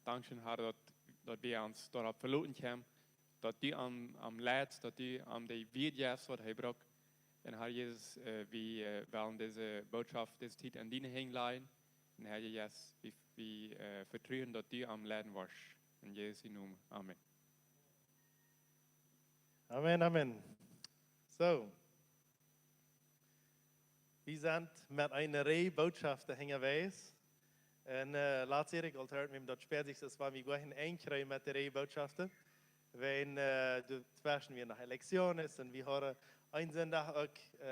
danken, Herr, dat we ons daarop verloten hebben. Dat die am leidt, dat die am de wiedjes wat hij braucht. En Herr Jesus, wir wollen diese Botschaft, diese Zeit an deine hinleiten. Und Herr Jesus, wir vertrauen, dass du am Leiden warst. In Jesu Namen. Amen. Amen, amen. So. Wir sind mit einer Reihe Botschaften hingewees. En laatst Erik al hört mit dat spät sich, das war wir gleich ein mit der Reihe Botschaften. Wenn du zwischen wir nach Elektionen ist und wir haben einen Sonntag auch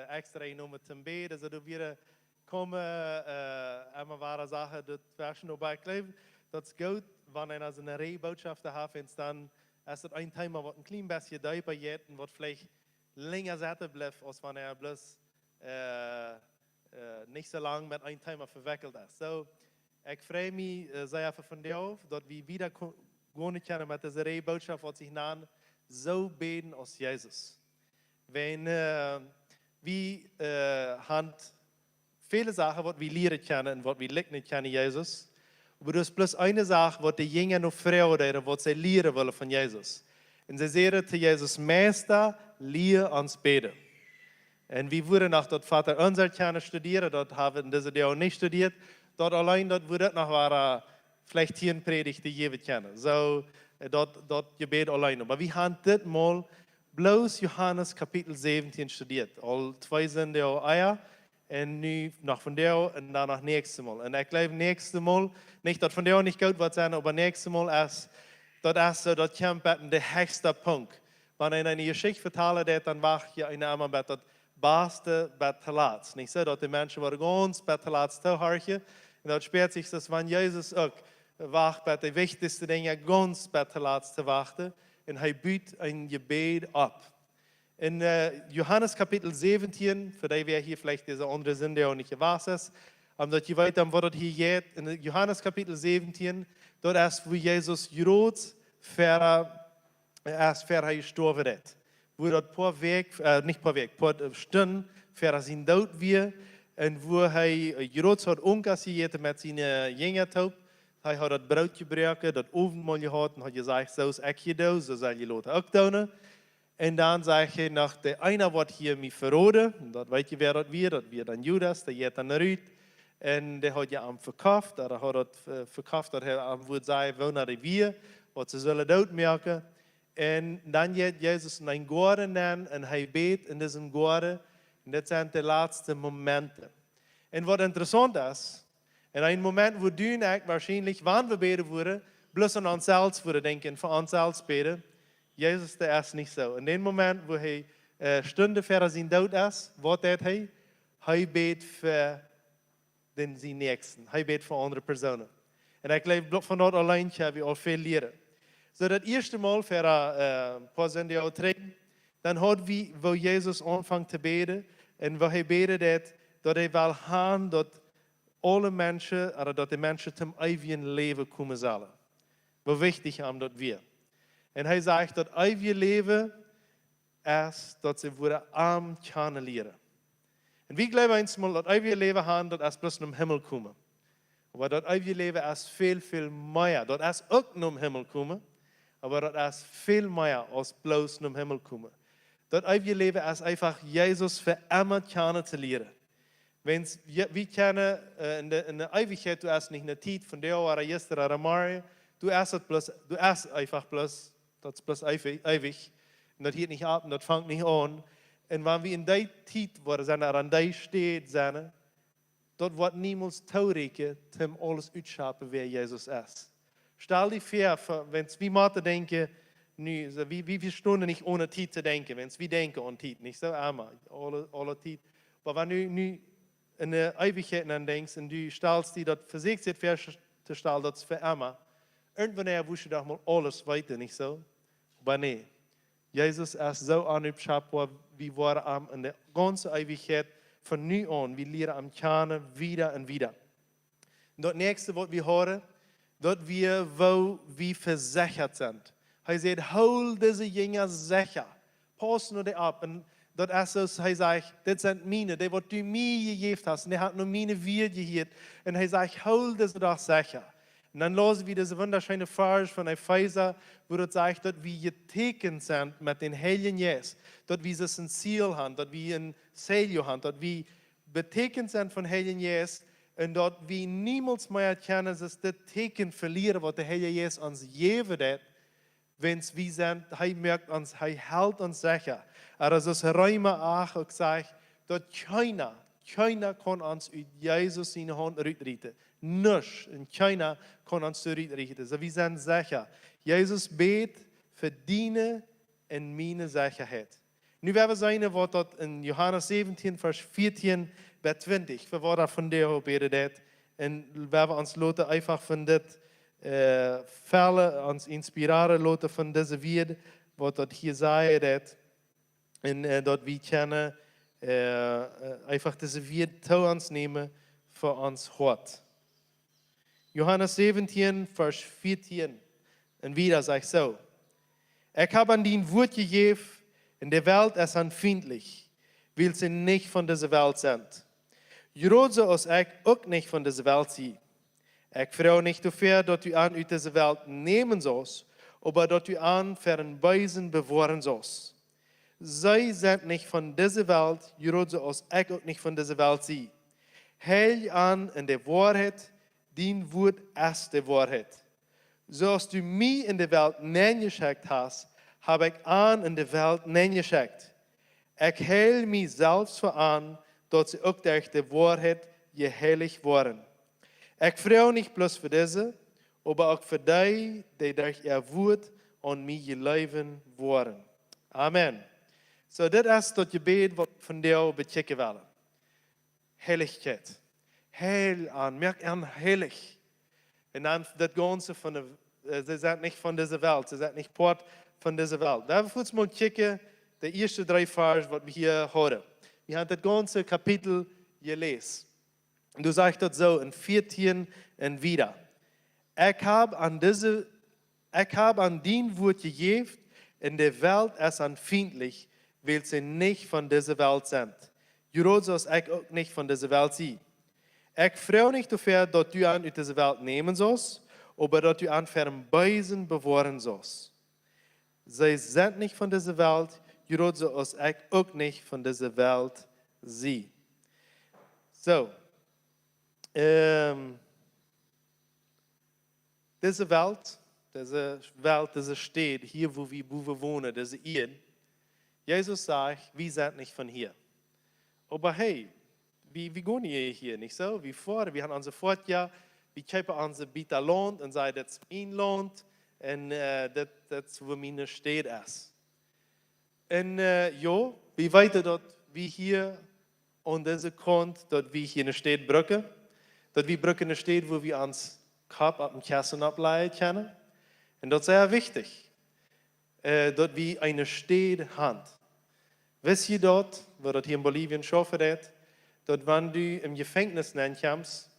extra genommen zum Beten, also du wieder kommen, einmal wahre Sache, das zwischen noch beiklebt. Das ist gut, wenn einer so eine Reihe Botschaften hat, dann ist das ein Thema, was ein klein bisschen tiefer geht und was vielleicht länger sitzen bleibt, als wenn bloß nicht so lange mit einem Thema verwickelt ist. So, ich freue mich sehr von dir auf, dass wir wieder gehen können mit dieser Reihe Botschaft, was sich nennt, so beten als Jesus. Wenn wir haben viele Sachen, was wir lernen können und was wir lernen können, Jesus. Aber das ist bloß eine Sache, was die Jünger noch fragen, was sie lernen wollen von Jesus. Und sie sagen zu Jesus, Meister, lehre uns beten. Und wir wurden nach dort Vater unser kennen studieren, dort haben diese die auch nicht studiert. Dort allein, dort wurde noch war vielleicht hier eine Predigt, die jeder kennen. So, dort Gebet allein. Aber wir haben das mal bloß Johannes Kapitel 17 studiert. All 2 sind ja Eier. Und nu noch von der und dann noch nächstes Mal. Und ich glaube, nächstes Mal, nicht, dass von der nicht gut wird sein, aber nächstes Mal ist, das so, das kommt der höchste Punkt. Wenn ich eine Geschichte vertelle, dann war ich ja einmal bei das beste Bettelats. Nicht so, dass die Menschen waren ganz Bettelats zu hören. Und das spürt sich, dass wenn Jesus auch wacht, bei den wichtigsten Dingen ganz Bettelats zu warten, und er bietet ein Gebet ab. In Johannes Kapitel 17, für die wir hier vielleicht diese andere sind, der auch nicht gewusst ist, dass ihr weiter, wo das hier geht, in Johannes Kapitel 17, dort ist, wo Jesus Jerods erst für gestorben ist. Wo dort paar Weg, nicht paar Weg, paar Stunden für sein Tod wir, und wo Jerods hat umkassiert mit seinen Jüngern taub, er hat das Brot gebrochen, das Ofenmahl gehabt und hat gesagt, so ist ich hier, so soll die Leute auch tun. Und dann sage ich nach der einer wird hier mich verraten, und das weiß ich, wer das wird dann Judas, der geht dann Rüd, und der hat ja am verkauft, oder hat das verkauft, dass er am würde sagen, wo nach wir, was sie sollen dort merken. Und dann geht Jesus in einen Garten nennen, und er betet in diesem Garten, und das sind die letzten Momente. Und was interessant ist, in einem Moment, wo du und ich wahrscheinlich, wann wir beten würden, bloß an uns selbst würden denken, für uns selbst beten, Jesus, der ist nicht so. In dem Moment, wo er Stunde vor sein Tod ist, was tut er? Er betet für den Nächsten. Er betet für andere Personen. Und ich glaube, von dort allein habe ich auch viel lernen. So, das erste Mal für ein paar Sünde auch trinken, dann hat wir, wo Jesus anfängt zu beten, und wo er betet, dass er will haben, dass alle Menschen, oder dass die Menschen zum ewigen Leben kommen sollen. Wo wichtig ist, dass wir. Und er sagt, dass ewige Leben ist, dass sie arm können lernen. Und wir glauben einmal, dass ewige Leben haben, dass es bloß im Himmel kommen. Aber das ewige Leben ist viel, viel mehr. Das ist auch im Himmel kommen, aber das ist viel mehr als bloß im Himmel kommen. Das ewige Leben ist einfach, Jesus für immer kennenzulernen. Wir kennen in der Ewigkeit, du hast nicht eine Zeit von der oder gestern oder morgen, du hast einfach bloß. Das ist bloß ewig. Und das hört nicht ab und das fängt nicht an. Und wenn wir in der Zeit, wo er an der steht, dort wird niemals traurig, um alles auszuschaffen, wer Jesus ist. Stell dir vor, wenn wir mal denken, wie Stunden nicht ohne Zeit zu denken, wenn wir denken an Zeit, nicht so einmal, alle Zeit. Aber wenn du in der Ewigkeit denkst und du stellst dir das für sich festzustellen, das für immer, irgendwann wusste ich doch mal alles weiter, nicht so? Aber nee, Jesus ist so unabschaffbar, wie wir in der ganzen Ewigkeit von nu an, wir lernen am Kennen wieder und wieder. Und das nächste, was wir hören, dass wir, wo wir versichert sind. Er sagt, hol diese Jünger sicher, pass nur die ab. Und das ist so, er sagt, das sind meine, die, was du mir gegeben hast, und er hat nur meine wir gegeben. Und er sagt, hol diese doch sicher. Und dann lesen wir diese wunderschöne Vers von Epheser, wo dort sagt, dort wir getekend sind mit den Heiligen Jesus, dort wir es ein Ziel haben, dort wir ein Seil haben, dort wir betekend sind von Heiligen Jesus und dort wir niemals mehr erkennen, dass das Teken verlieren, was der Heilige Jesus uns geben hat, wenn wir sind, er merkt uns, er hält uns sicher. Aber das Römer 8 auch sagt, dort keiner kann uns aus Jesus seine Hand rütteln. Nichts und keiner kann uns zurückrichten. So wir sind sicher. Jesus bet für deine und meine Sicherheit. Nu werden wir sehen, was dort in Johannes 17, Vers 14 bis 20, wir wollen von der betet. Und werden wir uns Leute einfach von das Fälle uns inspirieren lassen von dieser Welt, was dort hier sagt. Und dort wir können einfach diese Welt zu uns nehmen für uns Hort. Johannes 17, Vers 14. Und wieder sagt so: Ich habe an den Wort gegeben, in der Welt ist anfindlich, weil sie nicht von dieser Welt sind. Genauso als ich auch nicht von dieser Welt sie. Ich frage nicht dafür, dass du an aus dieser Welt nehmen sollst, aber dass du an für ein Weisen bewahren sollst. Sie sind nicht von dieser Welt, genauso als ich auch nicht von dieser Welt sie. Hält an in der Wahrheit, dein Wort ist die Wahrheit. So als du mich in der Welt hineingeschickt hast, habe ich an in der Welt hineingeschickt. Ich hält mich selbst für an, dass sie auch durch die Wahrheit geheiligt waren. Ich freue nicht bloß für diese, aber auch für die, die durch ihr Wort an mich geliebt waren. Amen. So, das ist das Gebet, was von dir bechecken will. Heiligkeit. Heil an, merk an, heilig. Und dann das Ganze von der, sie sind nicht von dieser Welt, sie sind nicht Part von dieser Welt. Da wir uns mal checken, die ersten 3 Verse, was wir hier hören. Wir haben das ganze Kapitel gelesen. Und du sagst das so in 14 und wieder. Ich habe an den Wort gegeben, in der Welt ist anfindlich, weil sie nicht von dieser Welt sind. Genauso als ich auch nicht von dieser Welt sie. Ich freue nicht dafür, dass du an aus dieser Welt nehmen sollst, aber dass du an für ein Beisen bewahren sollst. Sie sind nicht von dieser Welt, genauso als ich auch nicht von dieser Welt sie. So, diese Welt, diese Stadt, hier wo wir wohnen, diese Erde, Jesus sagt, wir sind nicht von hier. Aber hey, wir gehen hier nicht so, wie vorher, wir haben unser Fortjahr, wir kaufen unser Bieter Land und sagen, das ist mein Land und das ist, wo meine Stadt ist. Und ja, wie weiter dort, wie hier an dieser Kant, dort wie hier eine Stadt brücken, dort wie brücken eine Stadt, wo wir uns Kopf ab dem Kassen ableiten können. Und das ist sehr wichtig, dort wie eine Stadt haben. Wisst ihr dort, wo das hier in Bolivien schaffen hat, dort, wenn du im Gefängnis kommst,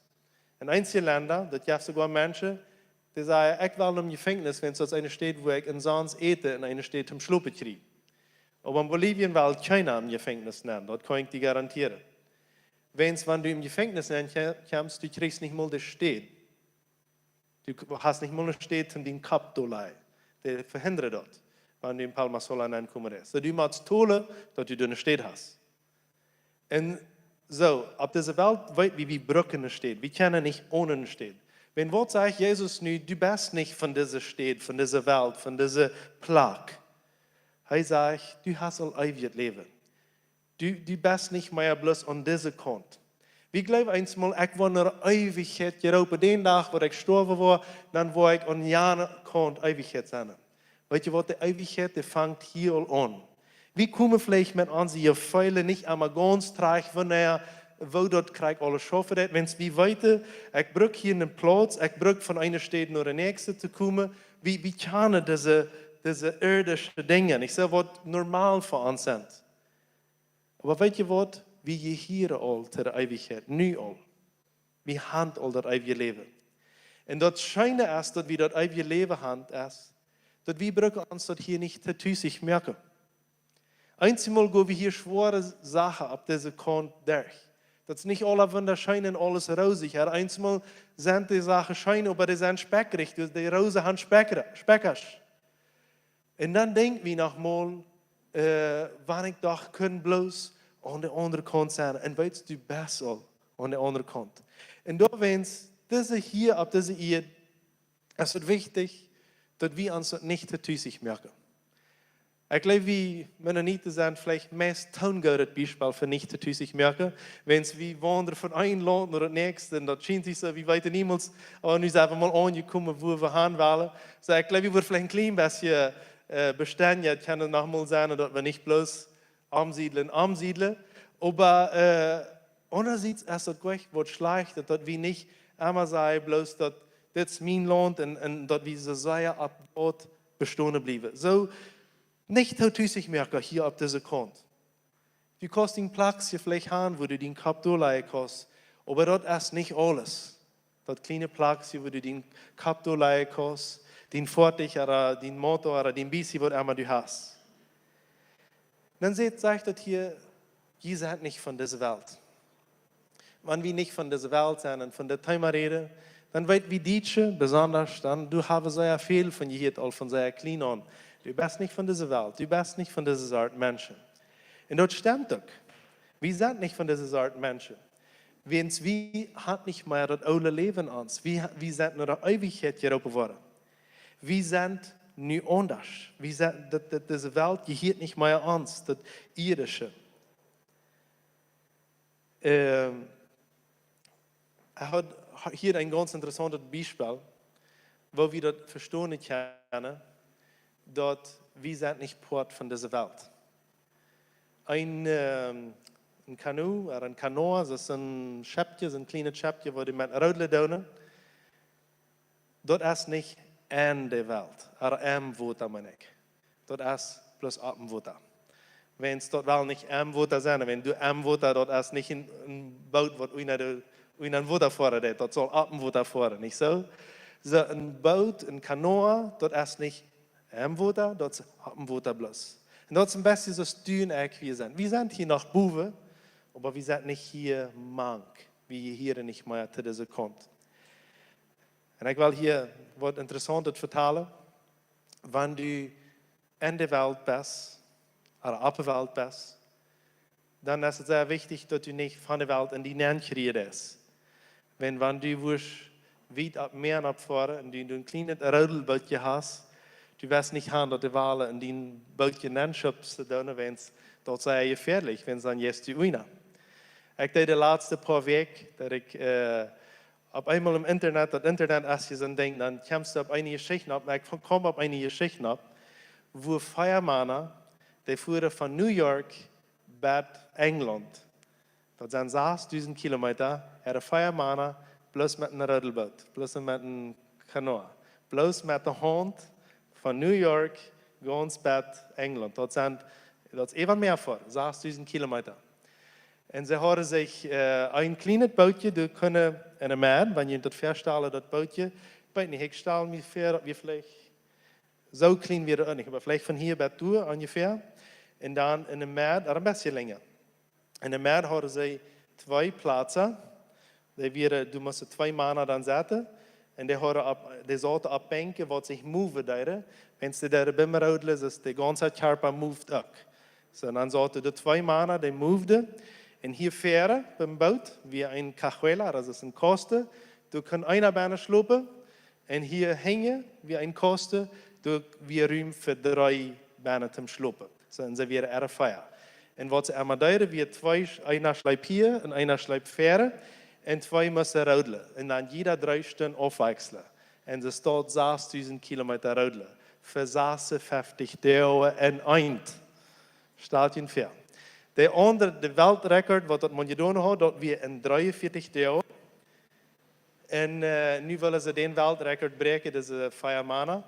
in einzelnen Ländern, dort gibt es sogar Menschen, die sagen, ich will im Gefängnis, wenn es dort eine steht, wo ich in Sans ete, in eine steht zum Schluppen kriege. Aber in Bolivien will keiner im Gefängnis nehmen, dort kann ich dir garantieren. Wenn du im Gefängnis kommst, du kriegst nicht mal das Steht. Du hast nicht mal ein Steht um den Kopf zu leihen. Der verhindert dort, wenn du in Palma Sola kommst. So, du musst tun, dass du eine Steht hast. Und so, auf dieser Welt weit wie wir Brücken steht. Wir können nicht ohne eine Stadt. Wenn Wort sagt, Jesus, du bist nicht von dieser Stadt, von dieser Welt, von dieser Plage. Er sagt, du hast ein ewiges Leben. Du bist nicht mehr bloß an dieser Kant. Wir glauben einmal, ich war in der Ewigkeit geroepen. Den Tag, wo ich gestorben war, dann war ich an jener Kant Ewigkeit sein. Weißt du was, die Ewigkeit, die fängt hier an. Wir kommen vielleicht mit unseren Gefühlen nicht einmal ganz trage, wo dort krieg alles schaffen hat. Wenn es wie weiter, ich brauche hier einen Platz, ich brauche von einer Stadt nach der nächsten zu kommen. Wie kann diese irdischen Dinge, nicht so, was normal für uns sind. Aber weißt du was, wir hier all zu der Ewigkeit, nu all. Wir haben all das ewige Leben. Und das Scheine ist, dass wir das ewige Leben haben, ist, dass wir brauchen uns das hier nicht sich merken. Einmal gehen wir hier schwere Sachen ab dieser Kant durch. Dat is niet alle wunderschön en alles rosig. Einmal sind die Sachen schön, aber die sind speckrig. Dus die Rosen haben Speckers. En dan denken we nogmaals, wanneer ik toch kan bloos aan de andere kant zijn. En weet du best al aan de andere kant. En daar wens, deze hier op deze eerd, is het wichtig dat we ons dat niet te thuisig merken. Ik geloof, wie Mennoniten zijn vielleicht meest toongoed Beispiel für nicht te thuisig merken. Wenn wir wandern von einem Land naar het nächste, en dat schijnt sich so, wie weten niemals, aber nu zijn we mal angekommen, wo wir hin wollen. So, ich glaube, wir würden vielleicht ein klein bisschen beständig, kann es nochmal sein, dass wir nicht bloß umsiedeln. Aber andererseits ist das gleich was schlecht, dass wir nicht immer sagen, bloß, dass das mein Land und dass wir so sehr ab dort bestehen bleiben. So, nicht sich merken hier auf dieser Kant. Du kannst den Platz hier vielleicht haben, wo du den Kopf durchleihen kannst, aber das ist nicht alles. Das kleine Platz hier, wo du den Kopf durchleihen kannst, den Fortig oder den Motor oder den Bissi, was immer du hast. Dann sagt das hier, ihr seid nicht von dieser Welt. Wenn wir nicht von dieser Welt sind und von der Thema reden, dann wird wie Deutsche, besonders dann, du hast sehr viel von hier all von sehr klein an. Du bist nicht von dieser Welt, du bist nicht von dieser Art Menschen. Und das stimmt auch. Wir sind nicht von dieser Art Menschen. Wir haben nicht mehr das alte Leben an uns. Wir sind nur der Ewigkeit hier geworden. Wir sind nu anders. Wir sind, diese Welt gehört nicht mehr uns, das Irdische. Er hat hier ein ganz interessantes Beispiel, wo wir das verstehen können, dass wir sind nicht Port von dieser Welt. Ein Kanu oder ein Kanoa, das ist ein Schäppchen, ein kleines Schäppchen, wo die mit Rödle tun. Das ist nicht an der Welt, aber am Water, meine ich. Das ist bloß ab dem Water. Wenn es dort wel nicht am Water sein, wenn du am Water, das ist nicht ein Boot, das in ein Water fahren, das soll ab dem Water fahren, nicht so? So ein Boot, ein Kanoa, das ist nicht am Water, das ist ab dem Water bloß. Und das ist ein bisschen so stehen, wir sind. Wir sind hier nach Buwe, aber wir sind nicht hier mank, wie hier nicht mehr zu dieser kommt. Und ich will hier was Interessantes vertellen. Wenn du in der Welt bist, oder auf der Welt bist, dann ist es sehr wichtig, dass du nicht von der Welt in die Nähe redest. Wenn du weit ab Meer abfahren und du ein kleines Rodelbootje hast, du wirst nicht haben, dass die Wale in den Bootje schubst, wenn es dort sehr gefährlich, wenn es dann jetzt die Uina. Ich deed de laatste paar Weken dat ik op eenmaal im Internet, dat Internet als je dan denkt, dan kommst du op eine Geschichte ab, maar ik kom op eine Geschichte ab, wo Feuermannen, die fuhren von New York bis England. Dat zijn 6000 kilometer, er Feuermannen, bloß mit einem Rodelboot, bloß mit einem Kanoa, bloß mit der Hand von New York ganz bis England. Dat is even meer voor, 6000 kilometer. En ze hadden zich een klein bootje, die kunnen in een meer, wanneer je dat verstellen, dat bootje, ik weet niet, ik stel me voor dat we vielleicht zo klein weer ook niet, maar vielleicht van hier bij toe ongeveer. En dan in een meer, dat een beetje langer. In een meer hadden ze 2 plaatsen, du moest 2 mannen dan zetten. En die zaten op banken wat zich move deden. Wenn ze daar binnenrodelen, is de ganze Körper moved ook. So, dan zaten de 2 mannen, die moveden. En hier verder, beim Boot, wie ein Cajuela, das ist ein Koste. Du kannst einer Beine schluppen. En hier hängen, wie ein Koste. Du wir Raum für 3 Beine zum Schluppen. So, en ze weer erg feier. En wat ze allemaal deden, wie 2, einer schleipt hier en einer schleipt verder. En 2 müssen rodelen. En dan jeder 3 Stunden afwechseln. En ze staat 6000 kilometer rodelen. Für 56 Tage en eind. Staat je ver. De Weltrekord, wat dat moet je doen had, dat we in 43 dagen. En nu willen ze den Weltrekord breken, deze 5 maanden.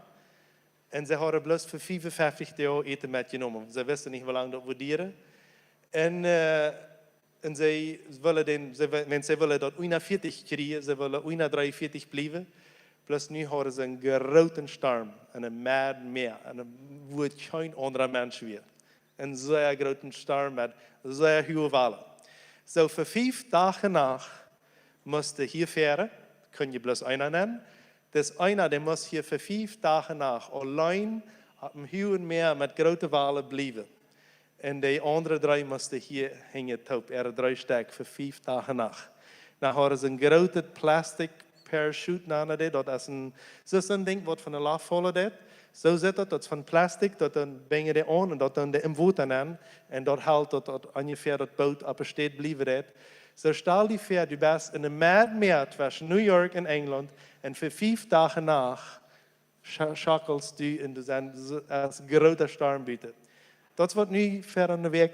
En ze hadden bloos voor 55 dagen eten metgenomen. Ze wisten niet hoe lang dat we dieren. En ze willen dat 41 krijgen, ze willen 43 blijven. Plus nu hadden ze een grote storm en een meer. En er wordt geen andere mens weer. Een zeer grote storm met zeer hoge walen. So für 5 Tage nach musste hier fahren, können je bloß einer nennen. Das einer, der muss hier für 5 Tage nach allein op dem Huwenmeer met grote walen blijven. En de andere 3 moesten hier hingen top. 3 sterk voor 5 dagen nacht. Dan hadden ze een grote plastic parachute naar dit. Dat is een ding wat van de laag vallen dit. Zo zit het, dat is van plastic. Dat dan ben je aan en dat dan de invoet aan. En dat houdt dat ongeveer dat boot op een steed blijven dit. Zo stel je voor, du bent in een meer tussen New York en Engeland. En voor 5 dagen nacht schakels du in de zand als grote storm biedt. Dat is wat nu ver aan de weg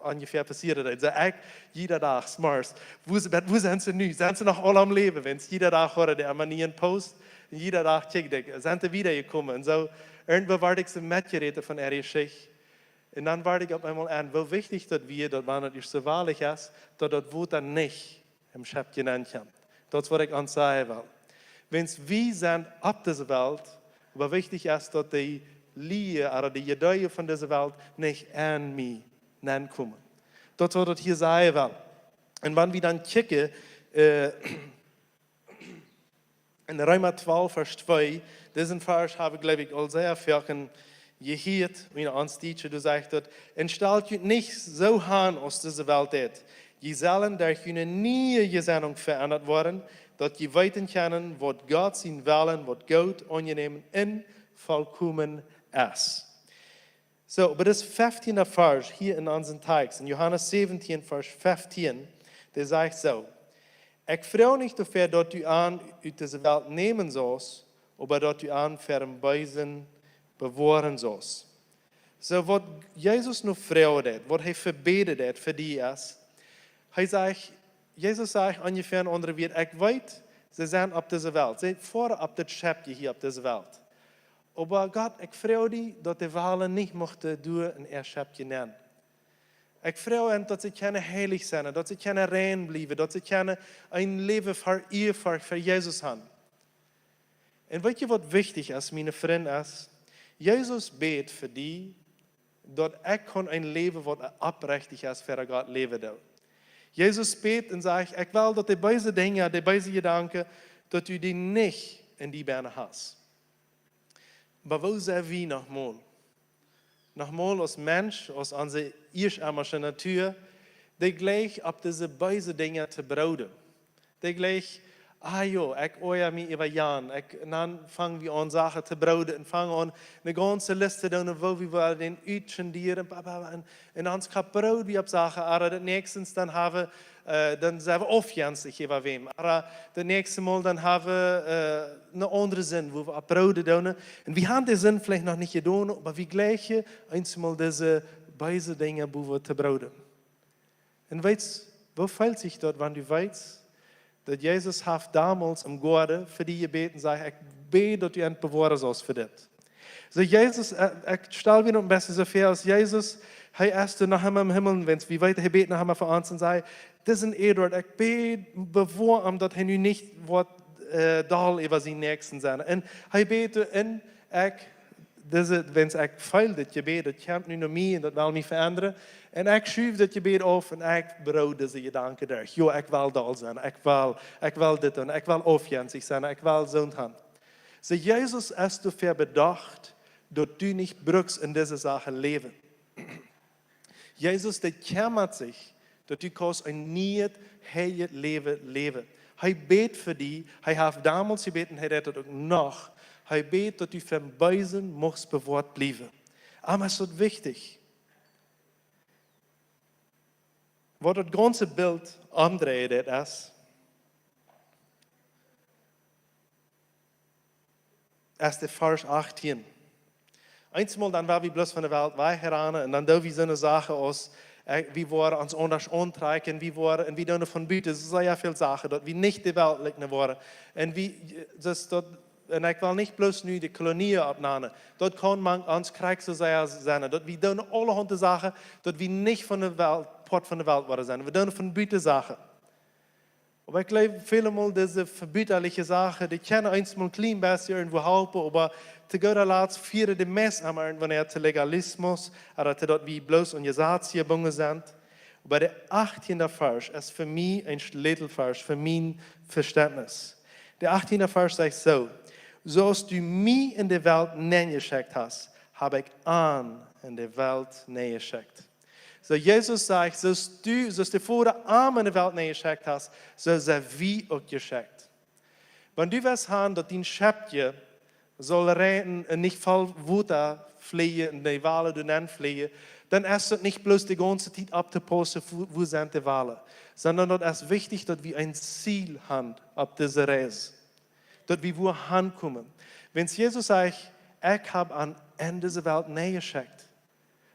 ongeveer passiert. Dus ik, iedere dag, s'morgens, wo zijn ze nu? Zijn ze nog al am leven? Wenn iedere dag horen die aan een post, en iedere dag kijk ik, zijn ze weer gekomen? En zo, irgendwo word ik ze metgereden van ergens. En dan word ik op eenmaal aan, hoe wichtig dat we, dat wanneer het zo waarlijk is, dat woord dan niet im schepje aankomt. Dat is wat ik aan zeggen wil. Wenn wir sind auf dieser Welt, aber wichtig ist, dass die Liebe oder die Gedeihe von dieser Welt nicht an mich kommen. Das ist, was das hier sagen will. Und wenn wir dann kicken, in Römer 12, Vers 2, diesen Vers habe ich, glaube ich, all sehr viel gehört, wie er uns Teacher, du sagst, und stellt euch nicht so an aus dieser Welt hat. Je sollen durch eine neue Gesinnung verändert worden, dat je weten kunnen wat God zijn willen, wat goed, aangenehm en volkomen is. So, aber das 15. Vers hier in unserem Text, in Johannes 17, Vers 15, der sagt so, ich freue nicht dafür, dass du an uit deze Welt nehmen sollst, aber dass du an verweisen, bewahren sollst. So, was Jesus nur freut hat, was er verbetet hat für die ist, er sagt, Jesus sagt ungefähr in andere Welt, ich weiß, sie sind auf dieser Welt. Sie sind vor auf das Schöpfchen hier auf dieser Welt. Aber Gott, ich freue dich, dass die Wahlen nicht mochten durch ein Schöpfchen nennen. Ich freue mich, dass sie heilig sein, dass sie rein bleiben, dass sie ein Leben für ihr, für Jesus haben. Und weißt du, was wichtig ist, meine Freunde, ist, Jesus betet für die, dass ich ein Leben, das abrechtig ist, für Gott leben will. Jesus betet und sagt, ich will, dass die böse Dinge, die böse Gedanken, dass du die nicht in die Beine hast. Aber wo sind wir nochmal? Nochmal als Mensch, als unsere irdische Natur, die gleich auf diese böse Dinge zu brauden. Die gleich, ich oeie mich über Jan. Dann fangen wir an, Sachen zu brauden und fangen an, eine ganze Liste zu tun, wo wir den utschendieren. Und dann brauden wir auf Sachen, aber nächstens dann haben dann zijn we afjanstig über wem. Aber das nächste Mal dann haben wir einen anderen Sinn, wo wir abroden doen. Und wir haben den Sinn vielleicht noch nicht getan, aber wir gleichen einmal diese beide Dinge, wo wir zu brauden. Und weißt, wo fällt sich dort, wenn du weißt, dass Jesus hat damals im Garten für die gebeten, sagt, ich bete, dass du ein bewahren sollst für das. So Jesus, ich stelle mir noch ein bisschen so vor, als Jesus, er ist nach ihm im Himmel, wenn es wie weiter gebeten haben für uns und sagt, das ist ein Edward, ich bete, bewahr dass er nicht wird, dahl über seinen Nächsten sein. Und er bete, und wenn es fehlt, das Gebet, das kommt nicht nur mir, und das will mich verändern. Und ich schiebe das Gebet auf und ich bereue diese Gedanken durch. Ja, ich will da sein, ich will das tun, ich will aufjänsig sein, ich will so und so. So, Jesus ist dafür bedacht, dass du nicht brückst in dieser Sache leben. Jesus, der kümmert sich, dass du kannst ein neues, heiliges Leben leben. Er betet für dich, er hat damals gebeten, er redet auch noch. Er betet, dass du vom Beisen musst bewahrt bleiben. Aber es ist wichtig. Was das ganze Bild umdreht ist der Vers 18. Einmal dann war wir bloß von der Welt weggeraten und dann da wie so eine Sache aus, wie wir uns anders antreiben, wie wir von Büte, es ist ja viel Sachen, dass wir nicht die Welt liegen wollen. Und und ich will nicht bloß nur die Kolonien abnehmen. Dort kann man uns Krieg so sehr sein. Dort wir tun allerhand Sachen, dass wir nicht von der Welt, Port von der Welt wollen sein. Wir tun von Büte Sachen. Aber ich glaube, viele Mal diese verbüterliche Sachen, die können uns mal ein klein bisschen irgendwo helfen, aber zu guter Letzt führen die meisten irgendwann zu Legalismus, oder zu dort wie bloß Organisationsbungen sind. Aber der 18. Vers ist für mich ein Schlüsselvers, für mein Verständnis. Der 18. Vers sagt so, so als du mich in der Welt geschickt hast, habe ich an in der Welt geschickt. So Jesus sagt, so du vorher an in der Welt geschickt hast, so sei wie auch geschickt. Wenn du was haben, dass dein Schöpfer soll reden und nicht voll Wutter fliehen, in die Wale du dann fliehen, dann ist es nicht bloß die ganze Zeit abzupassen, wo sind die Wale, sondern es ist wichtig, dass wir ein Ziel haben auf dieser Reise. Dass wir wo hinkommen. Wenn Jesus sagt, ich habe an Ende dieser Welt näher geschickt.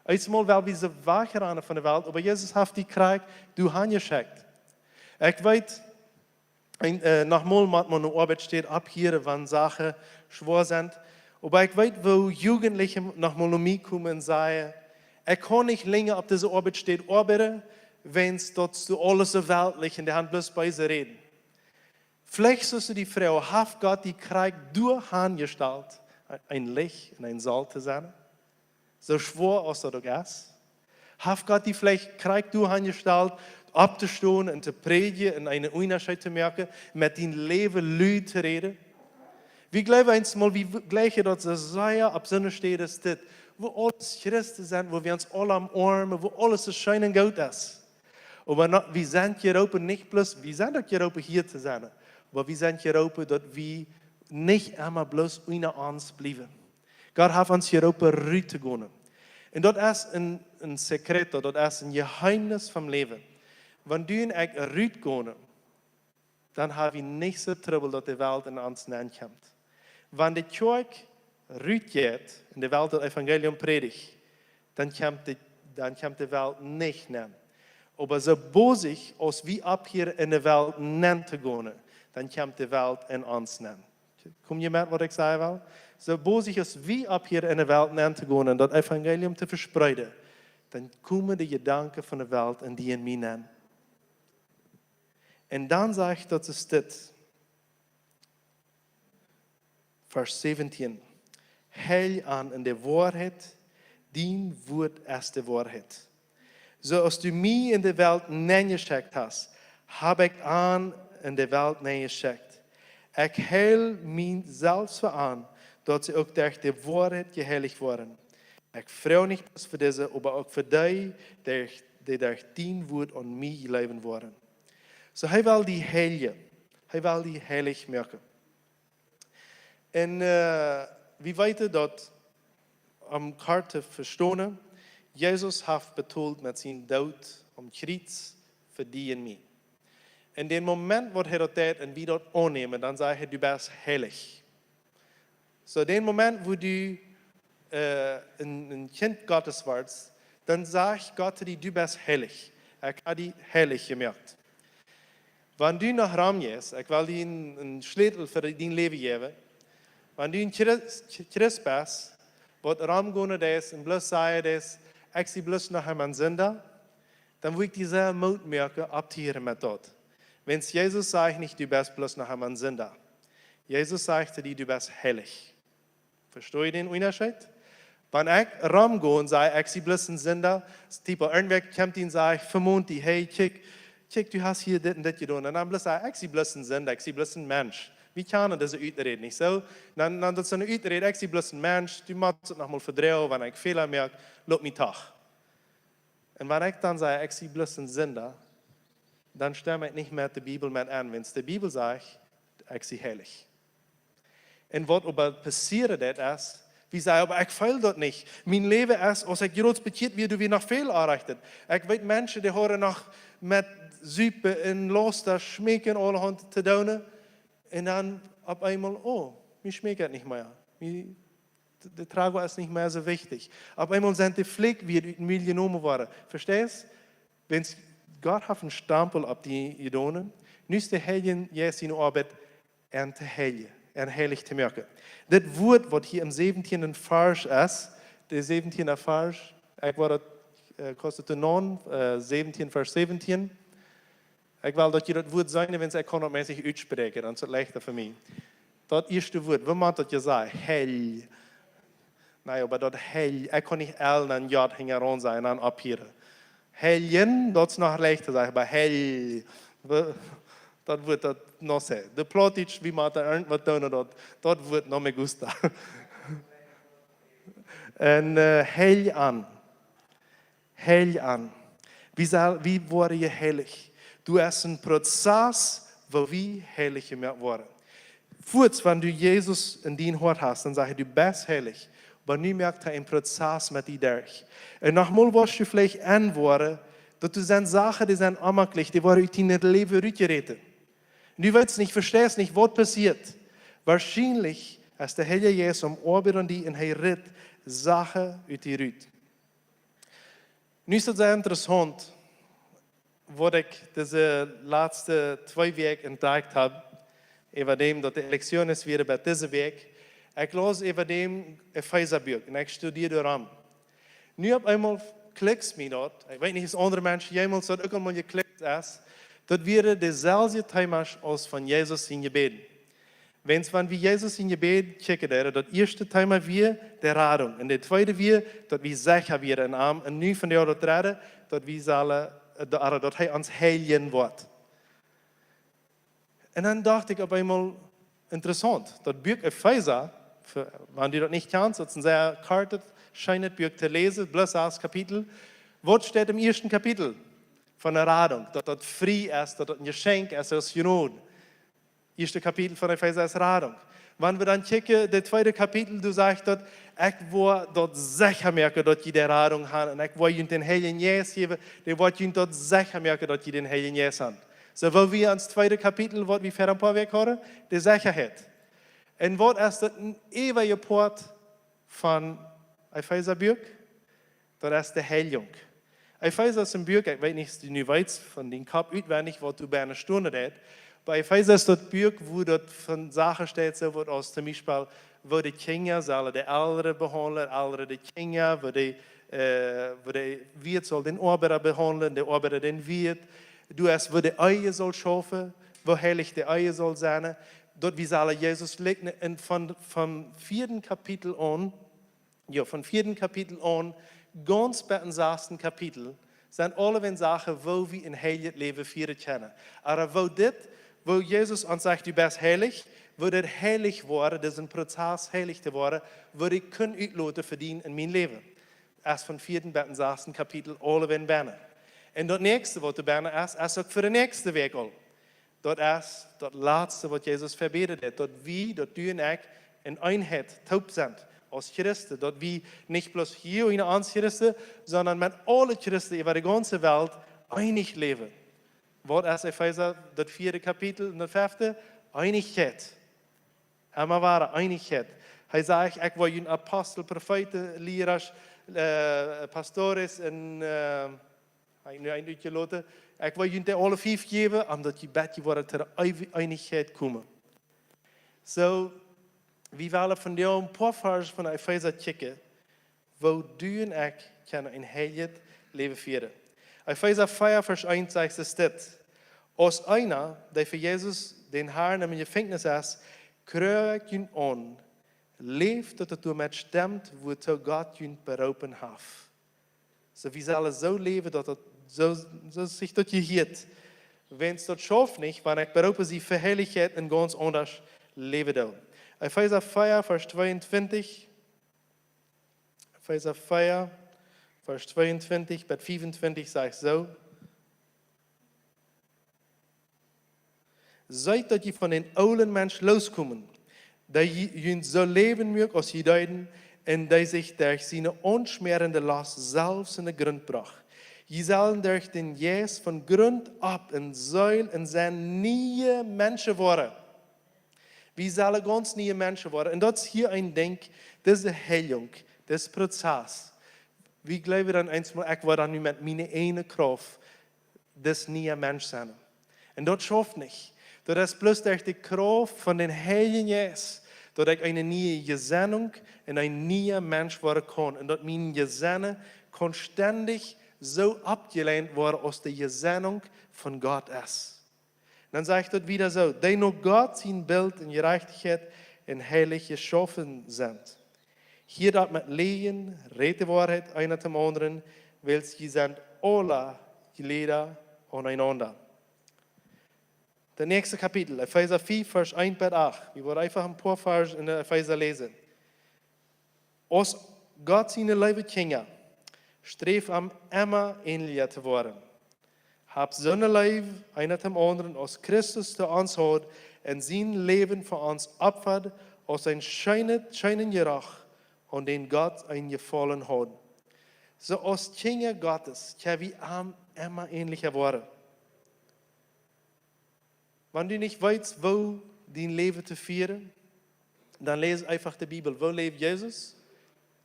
Einmal, weil wir so wachen von der Welt, aber Jesus hat die Krieg, du hast geschickt. Ich weiß, nochmal, wenn man in der Arbeit steht, ab hier, wenn Sachen schwer sind. Aber ich weiß, wo Jugendliche nochmal zu mir kommen und sagen, ich kann nicht länger auf dieser Arbeit stehen arbeiten, wenn es dort so alles so weltlich in der Hand bloß bei sie reden. Vielleicht sollst du die Frau, hat Gott die Krieg durch angestellt, ein Licht und ein Salz zu sein? So schwer als das auch ist. Hat Gott die vielleicht Krieg durch angestellt, abzustehen und zu predigen und einen Unterschied zu merken, mit dem Leben Leute zu reden? Wie glauben einmal, wie gleich dort so sehr ab so einer Stelle ist, wo alles Christen sind, wo wir uns alle am Arm, wo alles so schön und gut ist. Aber wir sind hier oben nicht bloß, wir sind auch hier oben hier zu sein, aber wir sind hier oben, dass wir nicht immer bloß unter uns bleiben. Gott hat uns hier oben rübergegangen. Und das ist ein Sekret, das ist ein Geheimnis vom Leben. Wenn du und ich rübergehen, dann haben wir nicht so Trouble, dass die Welt in uns kommt. Wenn die Kirche rübergeht, in der Welt das Evangelium predigt, dann kommt die Welt nicht nehmen. Aber so bosig, als wir ab hier in der Welt nennen zu gehen, dann kommt die Welt in uns nehmen. Kommt ihr mit, was ich sagen will? So bosig, als wir ab hier in der Welt nennen zu gehen und das Evangelium zu verspreiden, dann kommen die Gedanken von der Welt in die in mich nennen. Und dann sage ich, das ist das. Vers 17. Hell an in der Wahrheit, dein Wort ist die Wahrheit. So als du mich in der Welt geschickt hast, habe ich an in der Welt geschickt. Ich heil mich selbst an, dass sie auch durch die Wahrheit geheiligt worden. Ich freue mich für diese, aber auch für die, die durch dein Wort an mich leben worden. So, hij wil die heilige. Hij wil die heilig maken. En we weten dat, om kort te verstaan, Jezus heeft betaald met zijn dood om kruis voor die en mij. In dem Moment, wo hij dat deed en we dat aannemen, dan zei hij, du bist heilig. So, den Moment, wo du een kind Gottes wordt, dan zegt Gott dir, du bist heilig. Ik heb die heilig gemaakt. Wenn du nach Ram gehst, ich will dir einen Schlüssel für dein Leben geben. Wenn du ein Christ bist, was Ram gehen ist und bloß sagen ist, ich sehe bloß nach einem Sünder, dann will ich diese Mut merken, abtieren mit dort. Wenn Jesus sagt nicht, du bist bloß nach einem Sünder. Jesus sagt dir, du bist heilig. Verstehe den Unterschied? Wenn ich Ram gehe und sage, ich sehe bloß einen Sünder, typ irgendwer kommt und sagt, vermont die, hey, kijk, du hast hier dit en dit gedaan. En dan bloß sagen, ich sehe bloß einen Sünder, ich sehe bloß einen Mensch. Wie kann das uitreden, nicht so? Dann das eine uitreden, ich sehe bloß einen Mensch, du machst es nochmal verdrehen, wenn ich Fehler merke, lob mich doch. Und wenn ich dann sage, ich sehe bloß einen Sünder, dann stimme ich nicht mehr die Bibel mit an. Wenn es die Bibel sagt, ich sehe heilig. Und was aber passiert ist, wie sagen, aber ich fühle das nicht. Mein Leben ist, als ich groß bekeert werde, wie noch viel erreicht. Ich weiß Menschen, die hören noch mit Suppe in Loster schmecken, allerhand zu tun. Und dann auf einmal, oh, mir schmeckt es nicht mehr. Der Trago ist nicht mehr so wichtig. Auf einmal sind die Fleck wie in mir genommen worden. Verstehst du? Wenn Gott hat einen Stempel auf die Idonen, nicht der Heiligen jetzt in Arbeit, und der Heilige. En heilig te maken. Dit woord wat hier im 17. Vers ist, der 17. Vers, ich war kostet 17 Vers 17. Ich will, dass ihr das Wort sagen, wenn es ekonomisch aussprechen, dann ist es leichter für mich. Das erste Wort, wie man das ja sagt, hell. Nein, aber das hell, ich kann nicht L und J hängen sein und abhören. Helgen, dat is nog leichter zeggen, maar hel. Dat wordt dat nog zeggen. De plotisch, wie maakt er wat doen, dat wordt nog me gusta. En hel aan. Hel aan. Wie worden je heilig? Du hast een proces waar wie heilig gemaakt worden. Voorts, wanneer du Jezus in dien hart hast, dan zeg je, du bist heilig. Maar nu merkt hij een proces met die derg. En nogmaals was je vielleicht aanworden, dat du zijn zaken, die zijn amakkelijk, die worden uit in het leven uitgereden. Nu weet je niet, verstehst niet, wat passiert. Waarschijnlijk, als de Heilige Jezus om oorbeelden die en hij redt, zaken uit die ruit. Nu is het zeer interessant, wat ik deze laatste 2 weken ontdekt heb, even dat de election is weer bij deze week. Ik las even een Epheserbuch en ik studeerde erom. Nu op eenmaal klikt me dat, ik weet niet, als andere mensen, jemals dat ook allemaal geklikt is, dat weer dezelfde thema's als van Jezus in gebeden. Wens van wie Jezus in gebed kijken, dat eerste thema weer de radung. En de tweede weer, dat we zeggen weer een arm. En nu van jou dat redden, dat we zullen, dat hij ons heiligen wordt. En dan dacht ik op eenmaal, interessant, dat Buch Epheser, wanneer die dat niet kent, dat is een zeer kartet, schijnt Buch te lezen, plus 6 Kapitel. Wat staat im eerste Kapitel van de radung? Dat dat vrij is, dat dat een geschenk is als genade. Eerste Kapitel van Epheser is radung. Wanneer we dan kijken, de tweede Kapitel, du zegt dat, ik wil dat zeker merken dat je de radung hebt. En ik wil je den Heiligen Geest geven, die wil je dat zeker merken dat je den Heiligen Geest hebt. Zo wil we aan het tweede Kapitel, wat we verder een paar weken horen, de zekerheid. En wat is dat een eeuwige poort van Epheserbuch? Dat is de Heiligung. Epheser is een buch, ik weet niet of je nu weet van die kap uitwendig, wat du bijna stunden deed. Bij Epheser is dat buch, wo dat van zaken staat, zo wordt als zum Beispiel, wo de kinderen zullen de ouderen behandelen, ouderen de kinderen, wo de wirt zal den arbeider behandelen, de arbeider den wirt. Du hast, wo de eigen zal schaffen, wo heilig de eigen zal zijn. Dat we zullen Jezus liggen. En van 4. Kapitel aan, ja, van 4. Kapitel aan, ganz bij het 6. Kapitel, zijn alle zaken wo we een heilig leven vieren kennen. Maar wo Jezus ons zegt, du bent heilig, wo dat heilig worden, dat is een proces heilig te worden, wo ik kan uitloten verdienen in mijn leven. Als van 4. bij het 6. Kapitel alle binnen. En dat nächste wat er bijna is ook voor de nächste week al. Dat is dat laatste wat Jezus verbeterd heeft. Dat wie, dat du en ik, in eenheid taub zijn. Als Christen. Dat wie niet bloß hier in ons Christen, sondern met alle Christen over de ganze wereld einig leven. Wat is Epheser, dat 4. Kapitel en dat 5. Einigheid. Helemaal ware einigheid. Hij zegt, ik wil je apostel, profeten, leraars, pastores en... nu een uurtje laten. Ik wil jullie alle 5 geven, omdat je bedje wordt ter einigheid komen. Zo, we willen van jou een paar versen van Epheser checken, waar du en ik kunnen een heilig leven vieren. Epheser 4, vers 1 zegt es dit. Als einer, die voor Jezus den Herrn in je gevangenis is, kruik je aan, leeft dat het door met stemt, waartoe God je beroepen heeft. So, we zullen zo leven dat het zo zich dat je hiet. Wens dat schafft nicht, want ik beroepen sie voor heiligheid en ganz anders leven doen. Epheser 4, vers 22. Epheser 4, vers 22 bis 25 zegt zo. Zijt dat je van een oude mens loskomen, dat je zo leven moet als je deiden, en die zich door zijn onschmerende last zelfs in de grond bracht. Je zullen door den Jezus van grond op een zuil en zijn nieuwe mensen worden. We zullen ganz nieuwe mensen worden. En dat is hier een denk, dat is de heiling, dat is het proces. We geloven dan eenmaal, ik word dan nu met mijn ene kracht, dat nieuwe mens zijn. En dat schafft niet. Dat is plus door de kracht van den Heiligen Jezus. Dat ik een nieuwe gezendung en een nieuwe mens worden kan. En dat mijn gezendung constantig zo abgeleend worden als de gezendung van God is. Dan zegt het wieder zo. Die nog God zijn beeld en gerechtigheid en heilig geschaffen zijn. Hier dat met leien, reed de waarheid een uit dem anderen, wils je zijn alle Glieder aneinander. Das nächste Kapitel, Epheser 4, Vers 1 bis 8. Wir wollen einfach ein paar Vers in der Epheser lesen. Als Gott seine lieve Kinder streeft am immer ähnlicher zu werden. Hab seine Liebe einer dem anderen als Christus zu uns hat und sein Leben für uns opfert als ein scheinen Geruch, an den Gott eingefallen hat. So als Kinder Gottes können wir am immer ähnlicher werden. Wenn du nicht weißt, wo dein Leben zu führen, dann lese einfach die Bibel. Wo lebt Jesus?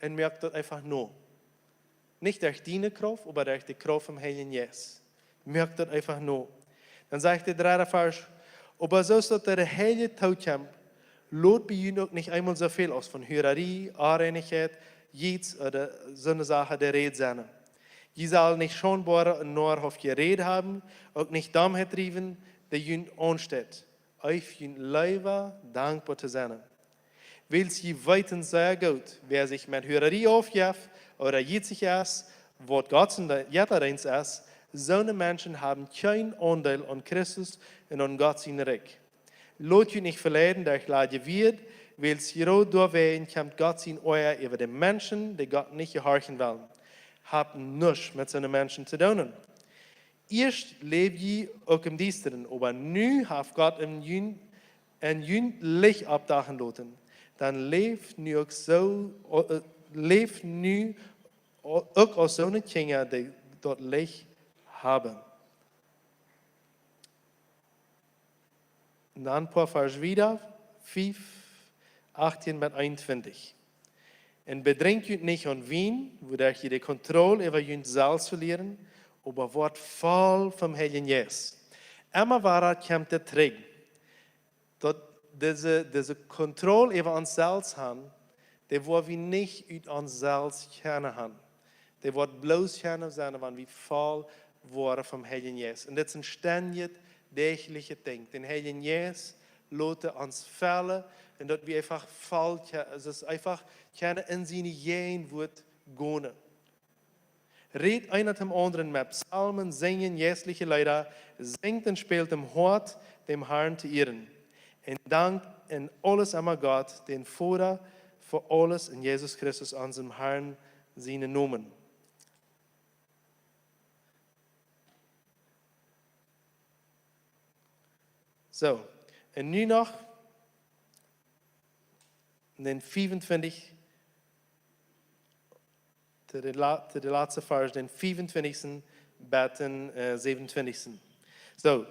Und merk das einfach nur. Nicht durch deine Kraft, aber durch die Kraft vom Heiligen Jesus. Merk das einfach nur. Dann sagt der dritte Vers, aber so ist der Heilige Tod kommt, lot bei ihnen auch nicht einmal so viel aus von Hürerie, Unreinigkeit, Jets oder so eine Sache der Rede sein. Je soll nicht schonbar nur auf Gerät haben, auch nicht Dummheit trieben, der ihnen ansteht. Auf ihnen Leiber dankbar zu sein. Weil sie weiten sehr gut, wer sich mit Hürerie aufgibt oder jitzig ist, was Gott jetterins ist, so eine Menschen haben keinen Anteil an Christus und an Gott sein Reich. Lot je nicht verleiden, durch Lade wird, weil sie rot durchwehen, kommt Gott sein Euer über den Menschen, die Gott nicht gehorchen wollen. Habt nichts mit so einen Menschen zu tun. Erst lebt ihr auch im Düsteren, aber nu hat Gott ein jün Licht abdachen lassen. Dann lebt nu auch so, lebt nu auch als so eine Kinder, die dort Licht haben. Und dann ein paar Vers wieder, 5, 18 bis 21. Und bedrängt euch nicht an Wien, wodurch ihr die Kontrolle über euch selbst verlieren, aber wird voll vom Heiligen Jesus. Immer war kommt der Trick, dass diese Kontrolle über uns selbst haben, die wollen wir nicht über uns selbst kennen haben. Die wird bloß kennen sein, wenn wir voll worden vom Heiligen Jesus. Und das ist ein ständig tägliche Ding. Den Heiligen Jesus lässt uns fallen und dass wir einfach voll, also es ist einfach keine in seine Jähen wird gehen. Red einer dem anderen mit Psalmen, singen, jässliche Lieder, singt und spielt im Hort, dem Herrn zu ehren. Und dankt in alles einmal Gott, den Vater, für alles in Jesus Christus, unserem Herrn, seinen Namen. So, und nu noch, den 25, der letzte Vers, den 25. bis den 27. So,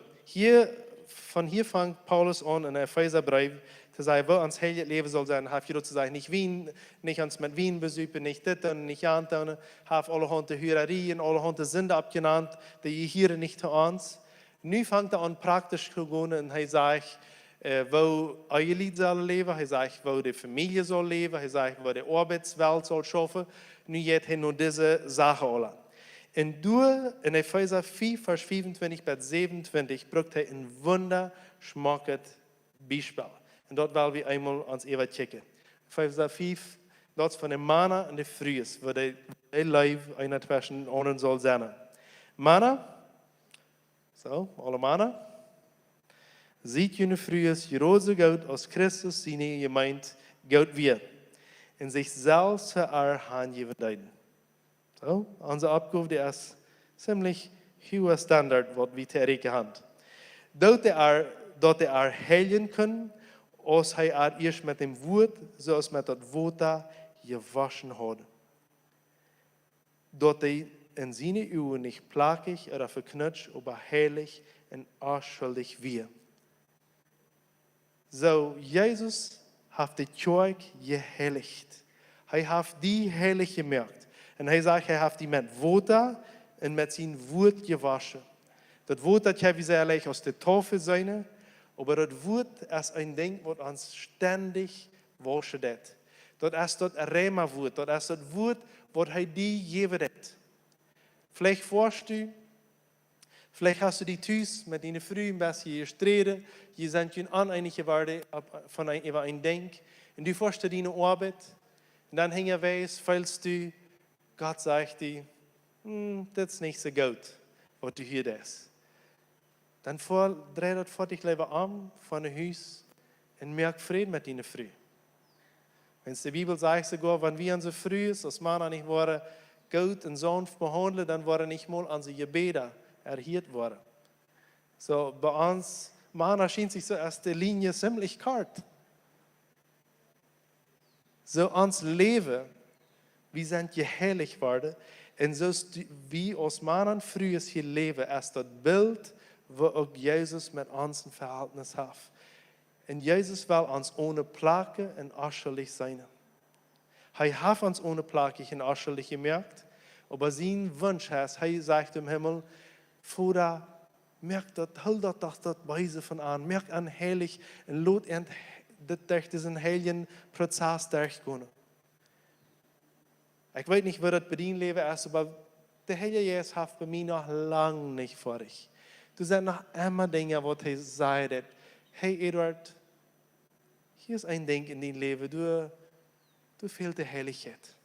von hier fängt Paulus an, in der Epheserbrief zu sagen, wo uns heilige Leben soll sein, hat hier zu sagen, nicht Wien, nicht uns mit Wien besuchen, nicht das und nicht antun, hat alle Hunde Hürerien, alle Hunde Sünde abgenannt, die hier nicht zu uns. Nu fängt an praktisch zu gehen und er sagt, wo euer Lied soll leben, er sagt, wo die Familie soll leben, er sagt, wo die Arbeitswelt soll schaffen. Nu geht er nur diese Sache an. Und durch in Epheser 4, Vers 25 bis 27 bringt er ein wunderschmackiges Beispiel. Und dort wollen wir einmal ans Eva checken. Epheser 4, dort von dem Manna und der Frühes, wo der Leib einer zwischen ohne soll sein. Manna, so, alle Manna, sieht jene Frühes, Jerose Gott aus Christus, seine Gemeinde, Gott wir, in sich selbst für Hand geben. So, unsere Abgabe, die ist ziemlich hoher Standard, was wir tätig haben. Dort er heilen können, als er erst mit dem Wort, so als mit dem Wort gewaschen hat. Dort er in seine Augen nicht plagig oder verknutscht, aber heilig und unschuldig wir. So, Jesus hat die Kirche geheiligt. Er hat die heilig gemacht. Und er sagt, er hat die mit Wasser und mit seinem Wort gewaschen. Das Wort, das kann wie sehr leicht aus der Taufe sein, aber das Wort ist ein Ding, was uns ständig waschen wird. Das ist das Rema-Wort, das ist das Wort, was er dir geben wird. Vielleicht forschst du, vielleicht hast du die Tüß mit deinen Frühen ein bisschen gestritten, die sind uneinig geworden über ein Ding, und du forschst deine Arbeit, und dann hängen weiß, falls du, Gott sagt dir, dat is niet zo goed, wat du hier is. Dan draai dat voor dich liever om van een huis en merk vrede met die vrouw. Wenn de Bibel zegt sogar, wenn wir unsere Früh, als Männer nicht worden, gut und sanft behandeln, dann waren nicht mal unsere Gebete erhört worden. So, bei uns Männer schien sich so als die Linie ziemlich kalt. So uns Leben, wir sind geheiligt worden. Und so wie als Männer früher hier leben, als das Bild, wo auch Jesus mit uns ein Verhältnis hat. Und Jesus will uns ohne Plage und ascherlich sein. Er hat uns ohne Plage und ascherlich gemerkt, aber sein Wunsch ist, er sagt im Himmel, Vater, merk dat, hul dat Weise von an, merk an heilig und lot durch diesen heiligen Prozess durchgehen. Ich weiß nicht, wie das bei dir Leben ist, aber der Heilige Jesus hat bei mir noch lange nicht vor dich. Du sagst noch immer Dinge, wo er sagt, hey Eduard, hier ist ein Ding in dein Leben, du fehlst die Heiligkeit.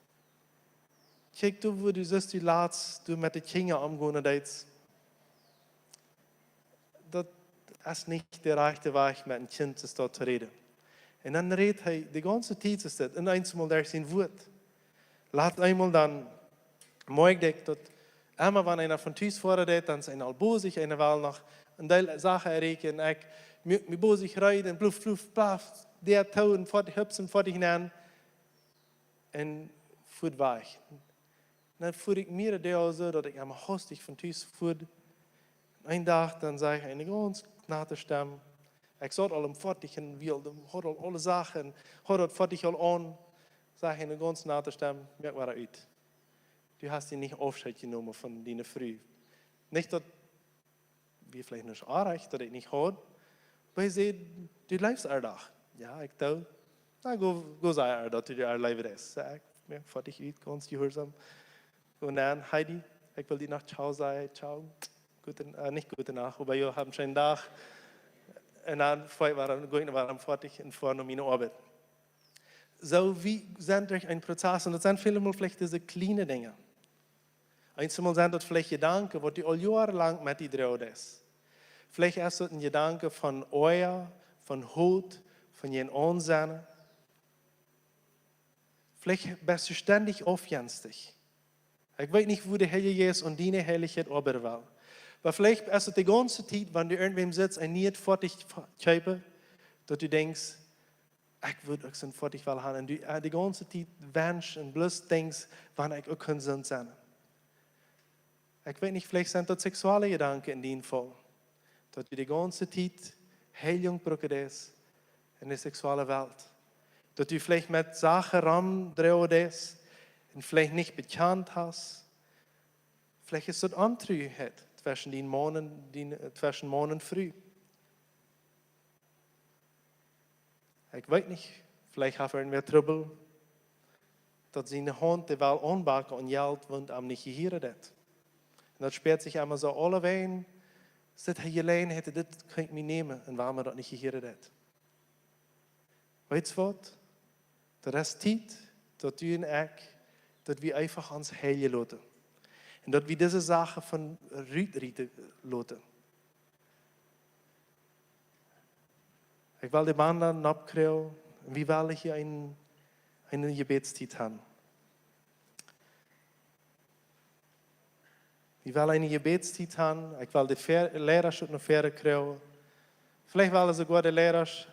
Kijk, wo du siehst, du laatst, du mit den Kindern umgehen, das ist nicht der rechte Weg, mit einem Kind zu reden. Und dann redet er die ganze Zeit, ist das, und einmal durch sein Wort. Laat einmal dann, mooi denk dat, immer wenn einer von Tisch vorredet, dann ist einer bosig, einer will noch eine Sache erreichen, mich bosig reiten, bluff, blaff, der Ton, vor die Hüpsen, vor die hinein, und fuhrt weich. Dann fuhr ich mir das so, dass ich einmal hostig von Tisch fuhr. Ein Tag, dann sage ich eine ganz knappe Stimme, ich sollte allem fertig und wilde, hat alle Sachen, hat fertig all an, sage ich eine ganz knappe Stimme, merk mal uit. Du hast ihn nicht Aufschritt genommen von deiner Früh. Nicht, dass wir vielleicht nicht erreicht, dass ich nicht habe, aber ich sehe, du lebst all Tag. Ja, ich tue, na, go sei dass du all Leben ist. Sag, mir fertig uit, ganz gehorsam. Und dann, Heidi, ich will dir noch Ciao sagen, ciao. Nicht gute Nacht, aber wir haben einen schönen Tag. Und dann waren fertig und fahren um meine Arbeit. So, wir sind durch einen Prozess und das sind viele Mal vielleicht diese kleinen Dinge. Einmal sind das vielleicht Gedanken, die all jahrelang mit dir drauf ist. Vielleicht ist das ein Gedanke von Euer, von Hut, von jen Unsinn. Vielleicht bist du ständig aufjenstig. Ich weiß nicht, wo der Heilige Jesus und deine Heiligkeit arbeiten will. Aber vielleicht ist es die ganze Zeit, wenn du irgendwem sitzt und nicht fertig schreiben, dass du denkst, ich würde auch so fertig haben. Und du die ganze Zeit wünschst und bloß denkst, wann ich auch gesund sein. Ich weiß nicht, vielleicht sind das sexuelle Gedanken in dem Fall. Dass du die ganze Zeit Heilung brauchst in der sexuellen Welt. Dass du vielleicht mit Sachen rumdrehst und vielleicht nicht bekannt hast. Vielleicht ist das Antrüheit zwischen den Monaten früh. Ich weiß nicht, vielleicht hat er mehr Trouble, dass seine Hand die will anbacken und Geld und am nicht gehört hat. Und das sperrt sich einmal so alle Wehen, dass er allein hätte, das kann ich mir nehmen, und warum er das nicht gehört hat. Weißt du was? Das ist Zeit, dass du und ich, dass wir einfach uns heilen lassen. Und dass wir diese Sache von Rüten lassen. Ich will die Banden abkriegen, und wir wollen hier eine Gebetszeit haben. Ich will eine Gebetszeit haben, ich will die Lehrer schon noch Fähre kriegen. Vielleicht will sogar der Lehrer, es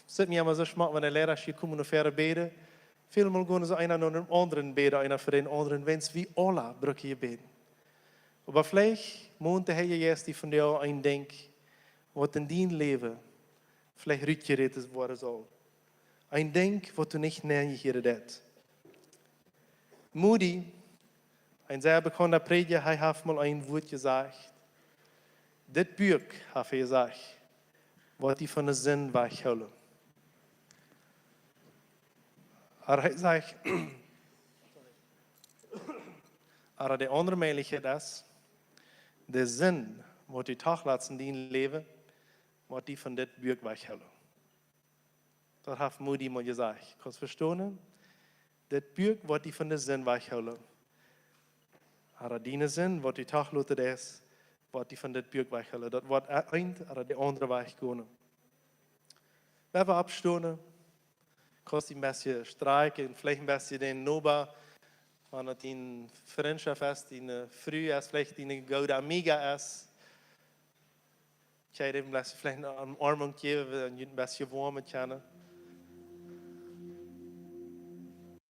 ist mir immer so schmack, wenn der Lehrer hier kommt und Fähre beten. Vielmal gehen so einer nach dem anderen beten, einer für den anderen, wenn es wie alle brauchen hier beten. Aber vielleicht muss der Herr Jesus von dir ein Denk, was in dein Leben vielleicht rückgerettet worden soll. Ein Denk, was du nicht näher hier hast. Moody, ein sehr bekannter Prediger, hat mal ein Wort gesagt. Das Buch, hat er gesagt, was die von der Sinn wegholen. Er sagt, aber die andere Möglichkeit ist, der Sinn, was die Tag lassen, die in Leben, was die von dem Buch wegholen. Das hat Moody mal gesagt. Kannst du verstehen? Das Buch, was die von der Sinn wegholen. Aber die sind, wat die Tag later ist, wat die von dit Buch weghalen. Dat wordt eind, aber die andere weggaan. We hebben abstonen. Kost een beetje strijken, vielleicht een beetje den Nova. Wanneer het een vriendschap is, die früh is, vielleicht een goede amiga is. Ik heb hem vielleicht een umarming geven, en je een beetje warm kennen.